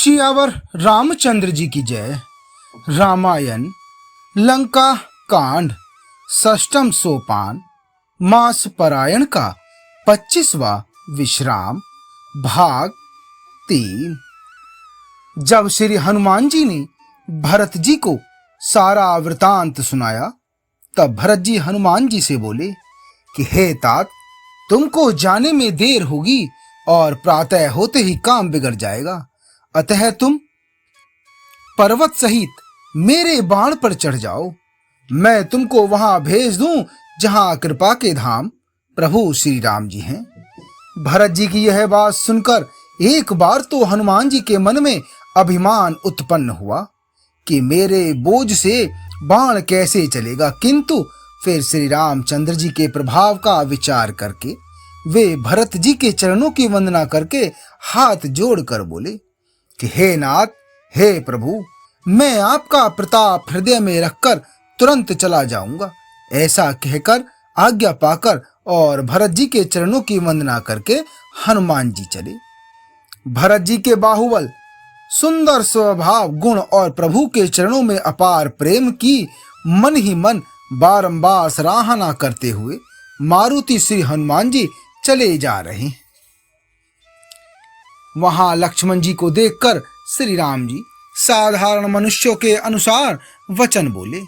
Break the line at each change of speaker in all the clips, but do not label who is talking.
सियावर रामचंद्र जी की जय। रामायण लंका कांड षष्ठम सोपान मास परायण का 25वां विश्राम भाग 3। जब श्री हनुमान जी ने भरत जी को सारा वृतांत सुनाया तब भरत जी हनुमान जी से बोले कि हे तात, तुमको जाने में देर होगी और प्रातः होते ही काम बिगड़ जाएगा, अतः तुम पर्वत सहित मेरे बाण पर चढ़ जाओ। मैं तुमको वहां भेज दूं जहां कृपा के धाम प्रभु श्री राम जी हैं। भरत जी की यह बात सुनकर एक बार तो हनुमान जी के मन में अभिमान उत्पन्न हुआ कि मेरे बोझ से बाण कैसे चलेगा, किंतु फिर श्री रामचंद्र जी के प्रभाव का विचार करके वे भरत जी के चरणों की वंदना करके हाथ जोड़कर बोले कि हे नाथ, हे प्रभु, मैं आपका प्रताप हृदय में रखकर तुरंत चला जाऊंगा। ऐसा कहकर आज्ञा पाकर और भरत जी के चरणों की वंदना करके हनुमान जी चले। भरत जी के बाहुबल, सुंदर स्वभाव, गुण और प्रभु के चरणों में अपार प्रेम की मन ही मन बारंबार सराहना करते हुए मारुति श्री हनुमान जी चले जा रहे हैं। वहां लक्ष्मण जी को देखकर श्री राम जी साधारण मनुष्यों के अनुसार वचन बोले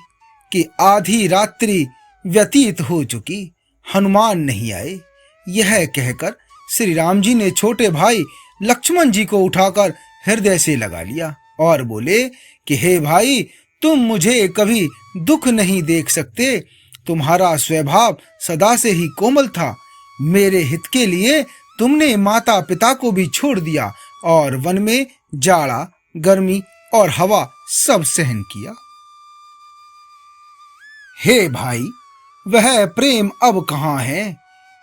कि आधी रात्रि व्यतीत हो चुकी, हनुमान नहीं आए। यह कहकर श्री राम जी ने छोटे भाई लक्ष्मण जी को उठाकर हृदय से लगा लिया और बोले कि हे भाई, तुम मुझे कभी दुख नहीं देख सकते। तुम्हारा स्वभाव सदा से ही कोमल था। मेरे हित के लिए तुमने माता पिता को भी छोड़ दिया और वन में जाड़ा, गर्मी और हवा सब सहन किया। हे भाई, वह प्रेम अब कहाँ है?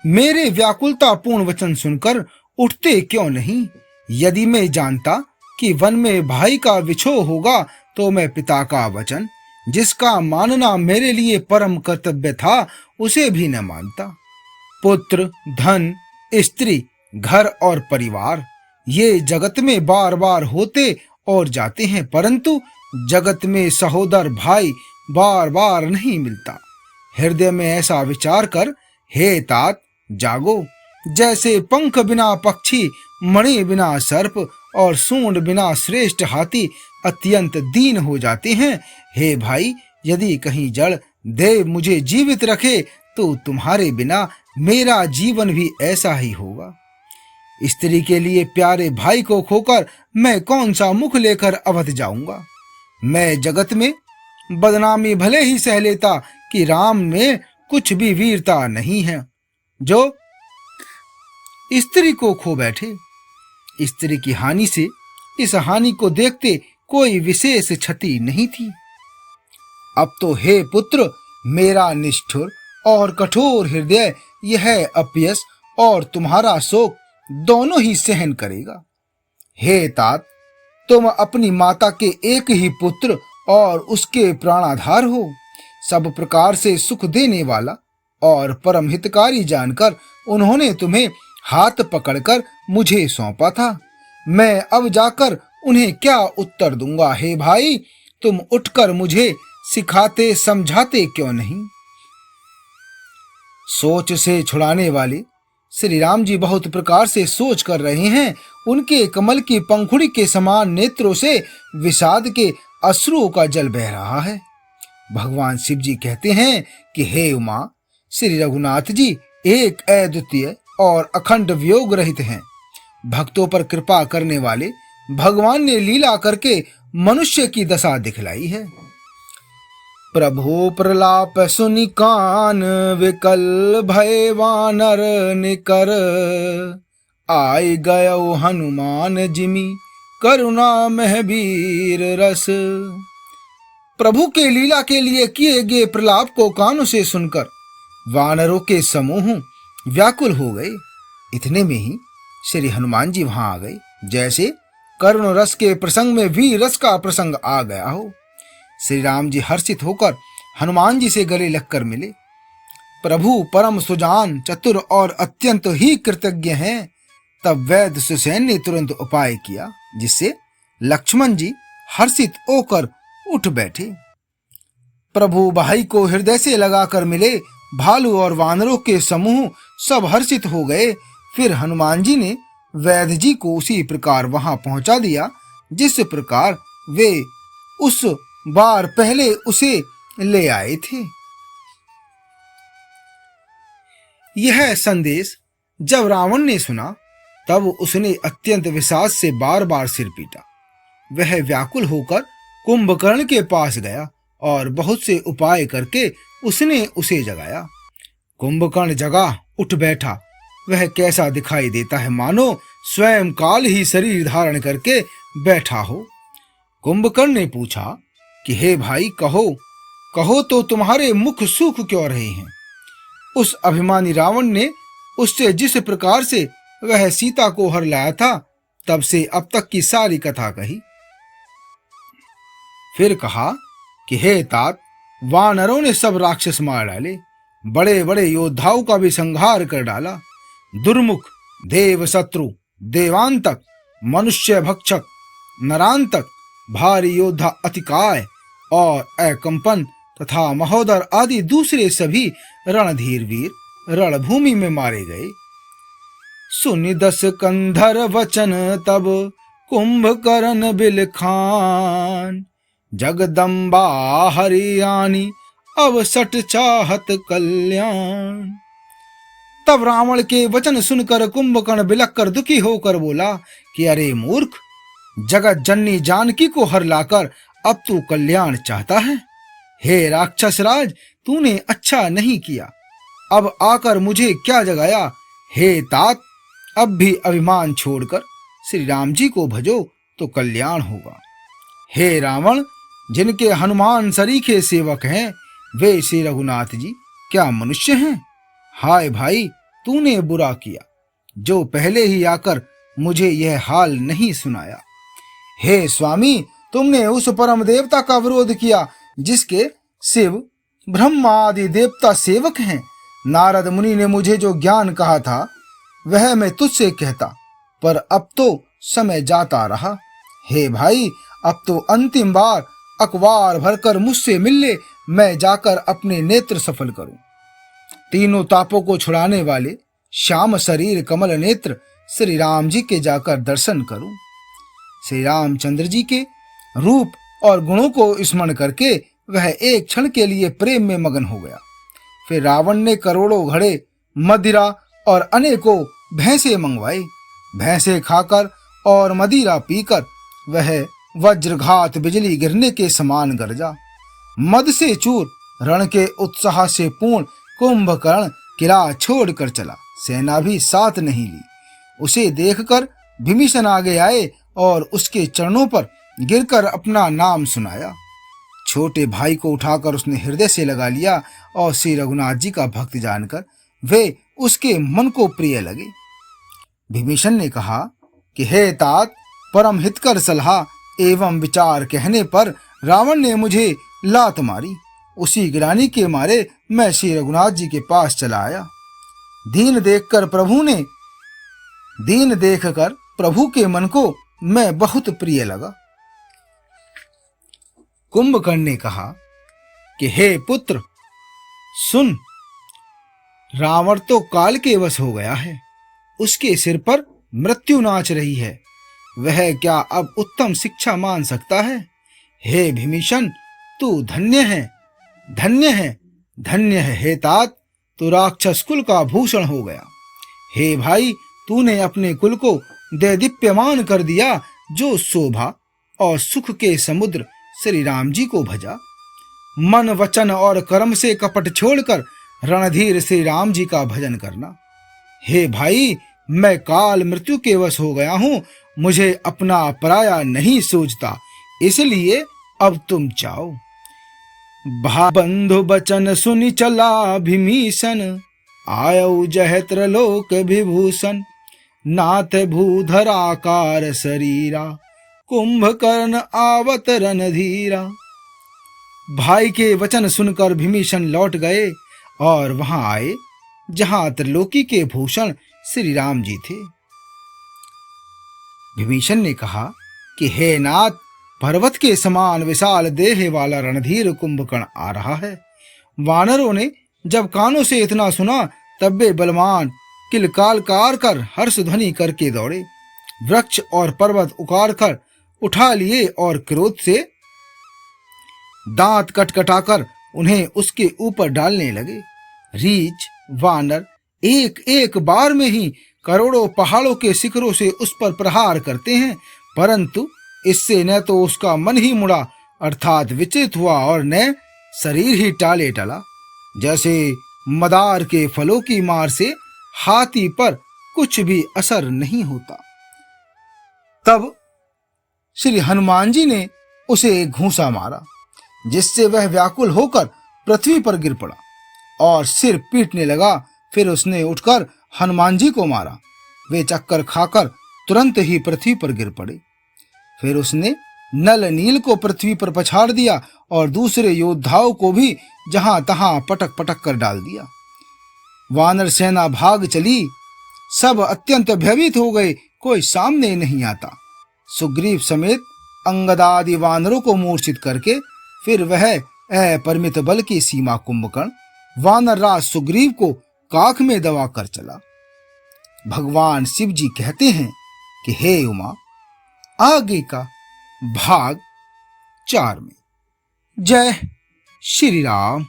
मेरे व्याकुलता पूर्ण वचन सुनकर उठते क्यों नहीं? यदि मैं जानता कि वन में भाई का विछोह होगा तो मैं पिता का वचन, जिसका मानना मेरे लिए परम कर्तव्य था, उसे भी न मानता। पुत्र, धन, स्त्री, घर और परिवार ये जगत में बार बार होते और जाते हैं, परंतु जगत में सहोदर भाई बार बार नहीं मिलता। हृदय में ऐसा विचार कर हे तात, जागो। जैसे पंख बिना पक्षी, मणि बिना सर्प और सूंड बिना श्रेष्ठ हाथी अत्यंत दीन हो जाते हैं, हे भाई, यदि कहीं जड़ देव मुझे जीवित रखे तो तुम्हारे बिना मेरा जीवन भी ऐसा ही होगा। स्त्री के लिए प्यारे भाई को खोकर मैं कौन सा मुख लेकर अवध जाऊंगा। मैं जगत में बदनामी भले ही सह लेता कि राम में कुछ भी वीरता नहीं है जो स्त्री को खो बैठे। स्त्री की हानि से इस हानि को देखते कोई विशेष क्षति नहीं थी। अब तो हे पुत्र, मेरा निष्ठुर और कठोर हृदय यह अपयश और तुम्हारा शोक दोनों ही सहन करेगा। हे तात, तुम अपनी माता के एक ही पुत्र और उसके प्राणाधार हो। सब प्रकार से सुख देने वाला और परम हितकारी जानकर उन्होंने तुम्हें हाथ पकड़कर मुझे सौंपा था। मैं अब जाकर उन्हें क्या उत्तर दूंगा? हे भाई, तुम उठकर मुझे सिखाते समझाते क्यों नहीं? सोच से छुड़ाने वाले श्री राम जी बहुत प्रकार से सोच कर रहे हैं। उनके कमल की पंखुड़ी के समान नेत्रों से विषाद के अश्रुओं का जल बह रहा है। भगवान शिव जी कहते हैं कि हे उमा, श्री रघुनाथ जी एक अद्वितीय और अखंड वियोग रहित हैं। भक्तों पर कृपा करने वाले भगवान ने लीला करके मनुष्य की दशा दिखलाई है। प्रभु प्रलाप सुनि कान विकल भय वानर निकर, आय गयो हनुमान जिमि करुणा महबीर रस। प्रभु के लीला के लिए किए गए प्रलाप को कानों से सुनकर वानरों के समूह व्याकुल हो गए। इतने में ही श्री हनुमान जी वहां आ गए, जैसे करुण रस के प्रसंग में वीर रस का प्रसंग आ गया हो। श्री राम जी हर्षित होकर हनुमान जी से गले लगकर मिले। प्रभु परम सुजान, चतुर और अत्यंत ही कृतज्ञ हैं। तब वैद्य सुसैन ने तुरंत उपाय किया, जिससे लक्ष्मण जी हर्षित होकर उठ बैठे। प्रभु भाई को हृदय से लगाकर मिले। भालू और वानरों के समूह सब हर्षित हो गए। फिर हनुमान जी ने वैद्य जी को उसी प्रकार वहां पहुंचा दिया जिस प्रकार वे उस बार पहले उसे ले आए थे। यह संदेश जब रावण ने सुना तब उसने अत्यंत विषाद से बार बार सिर पीटा। वह व्याकुल होकर कुंभकर्ण के पास गया और बहुत से उपाय करके उसने उसे जगाया। कुंभकर्ण जगा उठ बैठा। वह कैसा दिखाई देता है, मानो स्वयं काल ही शरीर धारण करके बैठा हो। कुंभकर्ण ने पूछा कि हे भाई, कहो तो तुम्हारे मुख सूख क्यों रहे हैं? उस अभिमानी रावण ने उससे जिस प्रकार से वह सीता को हर लाया था तब से अब तक की सारी कथा कही। फिर कहा कि हे तात, वानरों ने सब राक्षस मार डाले, बड़े बड़े योद्धाओं का भी संहार कर डाला। दुर्मुख, देव शत्रु, देवांतक, मनुष्य भक्षक, नरांतक, भारी योद्धा अतिकाय और अकंपन तथा महोदर आदि दूसरे सभी रणधीर वीर रणभूमि में मारे गए। सुनि दस कंधर वचन तब कुंभकर्ण बिलखान, जगदम्बा हरियाणी अब सट चाहत कल्याण। तब रावण के वचन सुनकर कुंभकर्ण बिलख कर दुखी होकर बोला कि अरे मूर्ख, जगत जननी जानकी को हर लाकर अब तू कल्याण चाहता है? हे राक्षस राज, तूने अच्छा नहीं किया। अब आकर मुझे क्या जगाया? हे तात, अब भी अभिमान छोड़कर श्री राम जी को भजो तो कल्याण होगा। हे रावण, जिनके हनुमान सरीखे सेवक हैं वे श्री रघुनाथ जी क्या मनुष्य हैं? हाय भाई, तूने बुरा किया जो पहले ही आकर मुझे यह हाल नहीं सुनाया। हे स्वामी, तुमने उस परम देवता का विरोध किया जिसके शिव, ब्रह्मा आदि देवता सेवक हैं। नारद मुनि ने मुझे जो ज्ञान कहा था वह मैं तुझसे कहता, पर अब तो समय जाता रहा। हे भाई, अब तो अंतिम बार अखबार भरकर मुझसे मिल ले, मैं जाकर अपने नेत्र सफल करूं। तीनों तापों को छुड़ाने वाले श्याम शरीर कमल नेत्र श्री राम जी के जाकर दर्शन करूं। श्री रामचंद्र जी के रूप और गुणों को स्मरण करके वह एक क्षण के लिए प्रेम में मगन हो गया। फिर रावण ने करोड़ों घड़े मदिरा और अनेकों भैंसे मंगवाई। भैंसे खाकर और मदिरा पीकर वह वज्रघात बिजली गिरने के समान गरजा। मद से चूर रण के उत्साह से पूर्ण कुंभकर्ण किला छोड़कर चला, सेना भी साथ नहीं ली। उसे देखकर विभीषण आगे आए और उसके चरणों पर गिरकर अपना नाम सुनाया। छोटे भाई को उठाकर उसने हृदय से लगा लिया और श्री रघुनाथ जी का भक्त जानकर वे उसके मन को प्रिय लगे। विभीषण ने कहा कि हे तात, परम हितकर सलाह एवं विचार कहने पर रावण ने मुझे लात मारी। उसी गिरानी के मारे मैं श्री रघुनाथ जी के पास चला आया। दीन देखकर प्रभु के मन को मैं बहुत प्रिय लगा। कुंभकर्ण ने कहा कि हे पुत्र सुन, रावण तो काल के वश हो गया है, उसके सिर पर मृत्यु नाच रही है, वह क्या अब उत्तम शिक्षा मान सकता है? हे विभीषण, तू धन्य है, धन्य है, धन्य है। हे तात, तू राक्षस कुल का भूषण हो गया। हे भाई, तूने अपने कुल को दैदीप्यमान कर दिया जो शोभा और सुख के समुद्र श्री राम जी को भजा। मन, वचन और कर्म से कपट छोड़कर रणधीर श्री राम जी का भजन करना। हे भाई, मैं काल मृत्यु के वश हो गया हूं, मुझे अपना पराया नहीं सोचता, इसलिए अब तुम जाओ। बंधु बचन सुनि चला भीषण, आयौ जहत्र लोक विभूषण, नाथ भूधराकार शरीरा, कुंभकर्ण आवत रणधीरा। भाई के वचन सुनकर विभीषण लौट गए और वहां आए जहां त्रिलोकी के भूषण श्री राम जी थे। विभीषण ने कहा कि हे नाथ, पर्वत के समान विशाल देह वाला रणधीर कुंभकर्ण आ रहा है। वानरों ने जब कानों से इतना सुना तब वे बलवान किलकालकार कर हर्ष ध्वनि करके दौड़े, वृक्ष और पर्वत उखाड़ कर उठा लिए और क्रोध से दांत कटकटाकर उन्हें उसके ऊपर डालने लगे। रीछ वानर एक एक बार में ही करोड़ों पहाड़ों के शिखरों से उस पर प्रहार करते हैं, परंतु इससे न तो उसका मन ही मुड़ा अर्थात विचलित हुआ और न शरीर ही टाले टला। जैसे मदार के फलों की मार से हाथी पर कुछ भी असर नहीं होता। तब श्री हनुमान जी ने उसे एक घूंसा मारा, जिससे वह व्याकुल होकर पृथ्वी पर गिर पड़ा और सिर पीटने लगा। फिर उसने उठकर हनुमान जी को मारा। वे चक्कर खाकर तुरंत ही पृथ्वी पर गिर पड़े। फिर उसने नल नील को पृथ्वी पर पछाड़ दिया और दूसरे योद्धाओं को भी जहां तहां पटक पटक कर डाल दिया। वानर सेना भाग चली, सब अत्यंत भयभीत हो गए, कोई सामने नहीं आता। सुग्रीव समेत अंगदादि वानरों को मूर्छित करके फिर वह अपरिमित बल की सीमा कुंभकर्ण वानर राज सुग्रीव को काख में दबा कर चला। भगवान शिव जी कहते हैं कि हे उमा, आगे का भाग 4 में। जय श्री राम।